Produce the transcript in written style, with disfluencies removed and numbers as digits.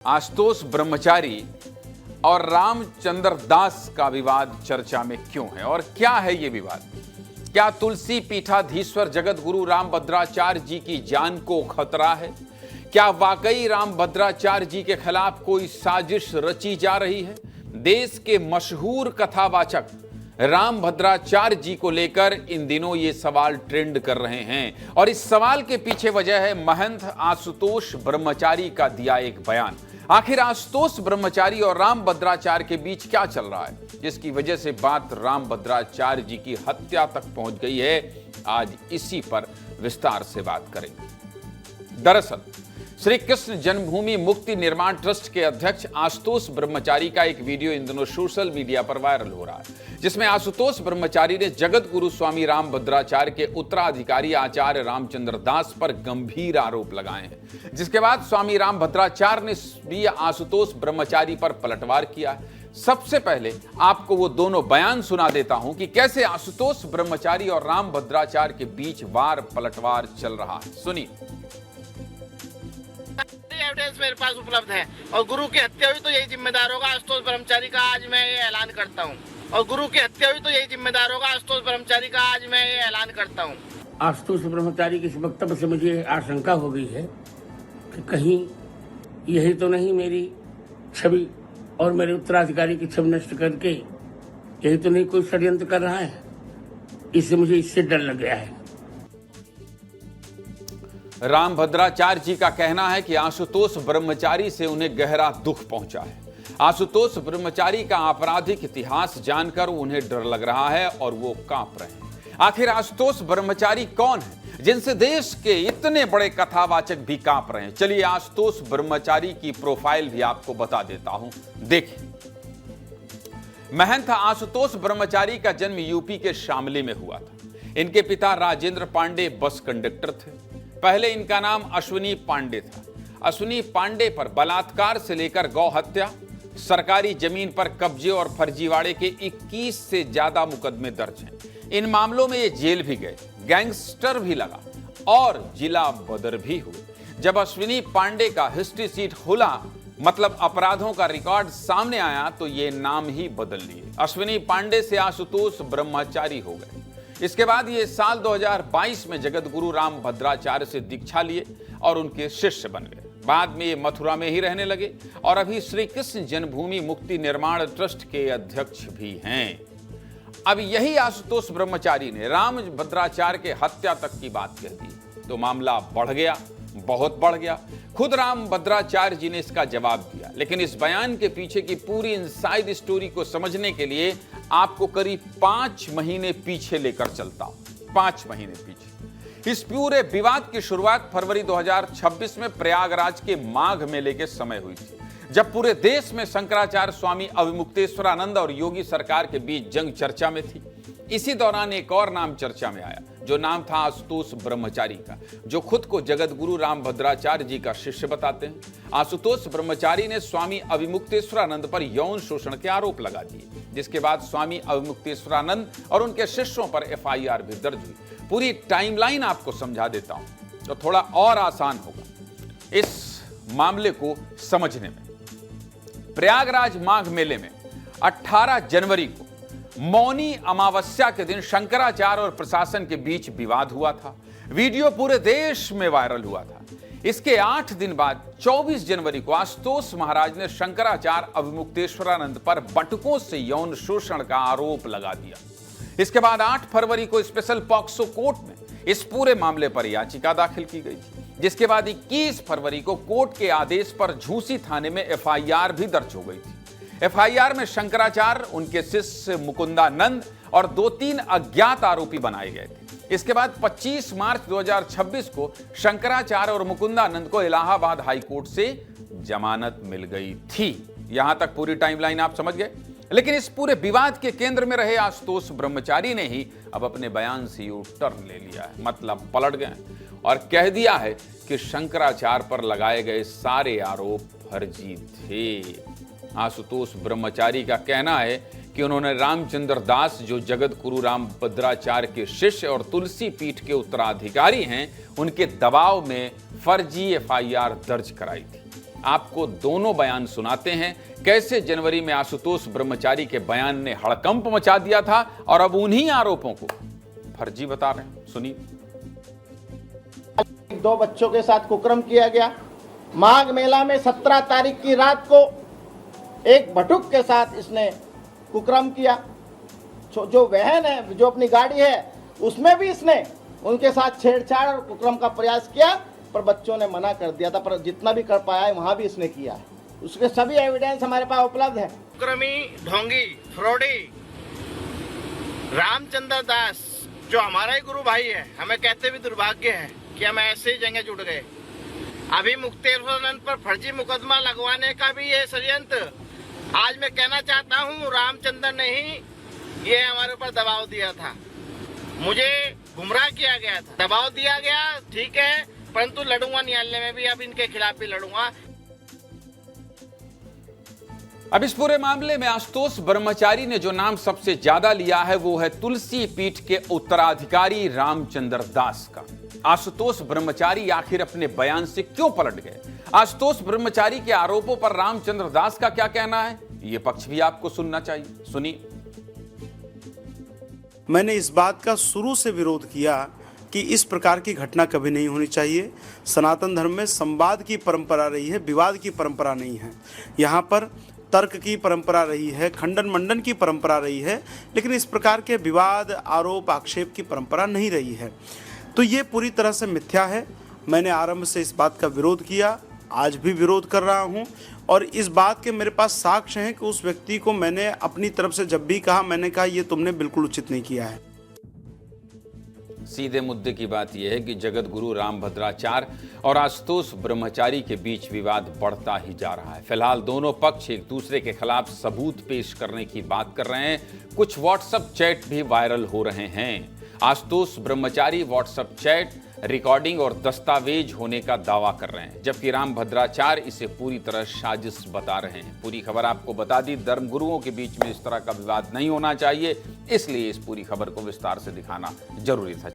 आशुतोष ब्रह्मचारी और रामचंद्र दास का विवाद चर्चा में क्यों है और क्या है ये विवाद? क्या तुलसी पीठाधीश्वर जगत गुरु रामभद्राचार्य जी की जान को खतरा है? क्या वाकई रामभद्राचार्य जी के खिलाफ कोई साजिश रची जा रही है? देश के मशहूर कथावाचक रामभद्राचार्य जी को लेकर इन दिनों ये सवाल ट्रेंड कर रहे हैं और इस सवाल के पीछे वजह है महंत आशुतोष ब्रह्मचारी का दिया एक बयान। आखिर आशुतोष ब्रह्मचारी और रामभद्राचार्य के बीच क्या चल रहा है, जिसकी वजह से बात रामभद्राचार्य जी की हत्या तक पहुंच गई है? आज इसी पर विस्तार से बात करेंगे। दरअसल श्री कृष्ण जन्मभूमि मुक्ति निर्माण ट्रस्ट के अध्यक्ष आशुतोष ब्रह्मचारी का एक वीडियो इन दिनों सोशल मीडिया पर वायरल हो रहा है, जिसमें आशुतोष ब्रह्मचारी ने जगत गुरु स्वामी रामभद्राचार्य के उत्तराधिकारी आचार्य रामचंद्र दास पर गंभीर आरोप लगाए हैं। जिसके बाद स्वामी रामभद्राचार्य ने भी आशुतोष ब्रह्मचारी पर पलटवार किया है। सबसे पहले आपको वो दोनों बयान सुना देता हूं कि कैसे आशुतोष ब्रह्मचारी और रामभद्राचार्य के बीच वार पलटवार चल रहा है। सुनिए। एविडेंस मेरे पास उपलब्ध है और गुरु की हत्या हुई तो यही जिम्मेदार होगा आशुतोष ब्रह्मचारी का। आज मैं ये ऐलान करता हूँ और गुरु की हत्या हुई तो यही जिम्मेदार होगा आशुतोष ब्रह्मचारी का। आज मैं ये ऐलान करता हूँ। आशुतोष ब्रह्मचारी के इस वक्तव्य से मुझे आशंका हो गई है कि कहीं यही तो नहीं मेरी छवि और मेरे उत्तराधिकारी की छवि नष्ट करके यही तो नहीं कोई षड्यंत्र कर रहा है। इससे मुझे इससे डर लग गया है। रामभद्राचार्य जी का कहना है कि आशुतोष ब्रह्मचारी से उन्हें गहरा दुख पहुंचा है। आशुतोष ब्रह्मचारी का आपराधिक इतिहास जानकर उन्हें डर लग रहा है और वो कांप रहे हैं। आखिर आशुतोष ब्रह्मचारी कौन है जिनसे देश के इतने बड़े कथावाचक भी कांप रहे हैं? चलिए आशुतोष ब्रह्मचारी की प्रोफाइल भी आपको बता देता हूं, देखिए। महंत आशुतोष ब्रह्मचारी का जन्म यूपी के शामली में हुआ था। इनके पिता राजेंद्र पांडे बस कंडक्टर थे। पहले इनका नाम अश्विनी पांडे था। अश्विनी पांडे पर बलात्कार से लेकर गौ हत्या, सरकारी जमीन पर कब्जे और फर्जीवाड़े के 21 से ज्यादा मुकदमे दर्ज हैं। इन मामलों में ये जेल भी गए, गैंगस्टर भी लगा और जिला बदर भी हुए। जब अश्विनी पांडे का हिस्ट्री सीट खुला, मतलब अपराधों का रिकॉर्ड सामने आया, तो ये नाम ही बदल लिए। अश्विनी पांडे से आशुतोष ब्रह्मचारी हो गए। इसके बाद ये साल 2022 में जगत गुरु रामभद्राचार्य से दीक्षा लिए और उनके शिष्य बन गए। बाद में ये मथुरा में ही रहने लगे और अभी श्री कृष्ण जन्मभूमि मुक्ति निर्माण ट्रस्ट के अध्यक्ष भी हैं। अब यही आशुतोष ब्रह्मचारी ने रामभद्राचार्य के हत्या तक की बात कह दी तो मामला बढ़ गया, बहुत बढ़ गया। खुद रामभद्राचार्य जी ने इसका जवाब दिया, लेकिन इस बयान के पीछे की पूरी इनसाइड स्टोरी को समझने के लिए आपको करीब 5 महीने पीछे लेकर चलता हूं। 5 महीने पीछे। इस पूरे विवाद की शुरुआत फरवरी 2026 में प्रयागराज के माघ मेले के समय हुई थी, जब पूरे देश में शंकराचार्य स्वामी अविमुक्तेश्वरानंद और योगी सरकार के बीच जंग चर्चा में थी। इसी दौरान एक और नाम चर्चा में आया, जो नाम था आशुतोष ब्रह्मचारी का, जो खुद को जगत गुरु रामभद्राचार्य जी का शिष्य बताते हैं। आशुतोष ब्रह्मचारी ने स्वामी अविमुक्तेश्वरानंद पर यौन शोषण के आरोप लगा दिए, जिसके बाद स्वामी अविमुक्तेश्वरानंद और उनके शिष्यों पर FIR भी दर्ज हुई। पूरी टाइमलाइन आपको समझा देता हूं तो थोड़ा और आसान होगा इस मामले को समझने में। प्रयागराज माघ मेले में 18 जनवरी को मौनी अमावस्या के दिन शंकराचार्य और प्रशासन के बीच विवाद हुआ था। वीडियो पूरे देश में वायरल हुआ था। इसके 8 दिन बाद 24 जनवरी को आशुतोष महाराज ने शंकराचार्य अविमुक्तेश्वरानंद पर बटुकों से यौन शोषण का आरोप लगा दिया। इसके बाद 8 फरवरी को स्पेशल पॉक्सो कोर्ट में इस पूरे मामले पर याचिका दाखिल की गई थी, जिसके बाद 21 फरवरी को कोर्ट के आदेश पर झूसी थाने में FIR भी दर्ज हो गई थी। FIR में शंकराचार्य, उनके शिष्य मुकुंदानंद और 2-3 अज्ञात आरोपी बनाए गए थे। इसके बाद 25 मार्च 2026 को शंकराचार्य और मुकुंदानंद को इलाहाबाद हाईकोर्ट से जमानत मिल गई थी। यहां तक पूरी टाइमलाइन आप समझ गए। लेकिन इस पूरे विवाद के केंद्र में रहे आशुतोष ब्रह्मचारी ने ही अब अपने बयान से यू टर्न ले लिया है, मतलब पलट गए और कह दिया है कि शंकराचार्य पर लगाए गए सारे आरोप फर्जी थे। आशुतोष ब्रह्मचारी का कहना है कि उन्होंने रामचंद्र दास, जो जगत गुरु रामभद्राचार्य के शिष्य और तुलसी पीठ के उत्तराधिकारी हैं, उनके दबाव में फर्जी FIR दर्ज कराई थी। आपको दोनों बयान सुनाते हैं, कैसे जनवरी में आशुतोष ब्रह्मचारी के बयान ने हड़कंप मचा दिया था और अब उन्हीं आरोपों को फर्जी बता रहे हैं। सुनिए। 2 बच्चों के साथ कुकर्म किया गया। माघ मेला में 17 तारीख की रात को एक भटुक के साथ इसने कुकर्म किया। जो वहन है, जो अपनी गाड़ी है, उसमें भी इसने उनके साथ छेड़छाड़ और कुकर्म का प्रयास किया, पर बच्चों ने मना कर दिया था। पर जितना भी कर पाया है वहां भी इसने किया है। उसके सभी एविडेंस हमारे पास उपलब्ध है। कुकर्मी, ढोंगी, फ्रॉडी रामचंद्र दास जो हमारा ही गुरु भाई है, हमें कहते भी दुर्भाग्य है कि हम ऐसे ही जंगे जुट गए। अभी मुक्तेश्वर पर फर्जी मुकदमा लगवाने का भी ये षड्यंत्र, आज मैं कहना चाहता हूँ, रामचंद्र ने ही ये हमारे ऊपर दबाव दिया था, मुझे गुमराह किया गया था, दबाव दिया गया, ठीक है, परंतु लड़ूंगा न्यायालय में भी, अब इनके खिलाफ भी लड़ूंगा। अब इस पूरे मामले में आशुतोष ब्रह्मचारी ने जो नाम सबसे ज्यादा लिया है वो है तुलसी पीठ के उत्तराधिकारी रामचंद्र दास का। आशुतोष ब्रह्मचारी आखिर अपने बयान से क्यों पलट गए? आशुतोष ब्रह्मचारी के आरोपों पर रामचंद्र दास का क्या कहना है, ये पक्ष भी आपको सुनना चाहिए। सुनिए। मैंने इस बात का शुरू से विरोध किया कि इस प्रकार की घटना कभी नहीं होनी चाहिए। सनातन धर्म में संवाद की परंपरा रही है, विवाद की परंपरा नहीं है। यहाँ पर तर्क की परंपरा रही है, खंडन मंडन की परंपरा रही है, लेकिन इस प्रकार के विवाद, आरोप, आक्षेप की परंपरा नहीं रही है। तो ये पूरी तरह से मिथ्या है। मैंने आरंभ से इस बात का विरोध किया, आज भी विरोध कर रहा हूँ, और इस बात के मेरे पास साक्ष्य हैं कि उस व्यक्ति को मैंने अपनी तरफ से जब भी कहा, मैंने कहा ये तुमने बिल्कुल उचित नहीं किया है। सीधे मुद्दे की बात यह है कि जगत गुरु रामभद्राचार्य और आशुतोष ब्रह्मचारी के बीच विवाद बढ़ता ही जा रहा है। फिलहाल दोनों पक्ष एक दूसरे के खिलाफ सबूत पेश करने की बात कर रहे हैं। कुछ व्हाट्सएप चैट भी वायरल हो रहे हैं। आशुतोष ब्रह्मचारी व्हाट्सएप चैट रिकॉर्डिंग और दस्तावेज होने का दावा कर रहे हैं, जबकि रामभद्राचार्य इसे पूरी तरह साजिश बता रहे हैं। पूरी खबर आपको बता दी। धर्मगुरुओं के बीच में इस तरह का विवाद नहीं होना चाहिए, इसलिए इस पूरी खबर को विस्तार से दिखाना जरूरी था।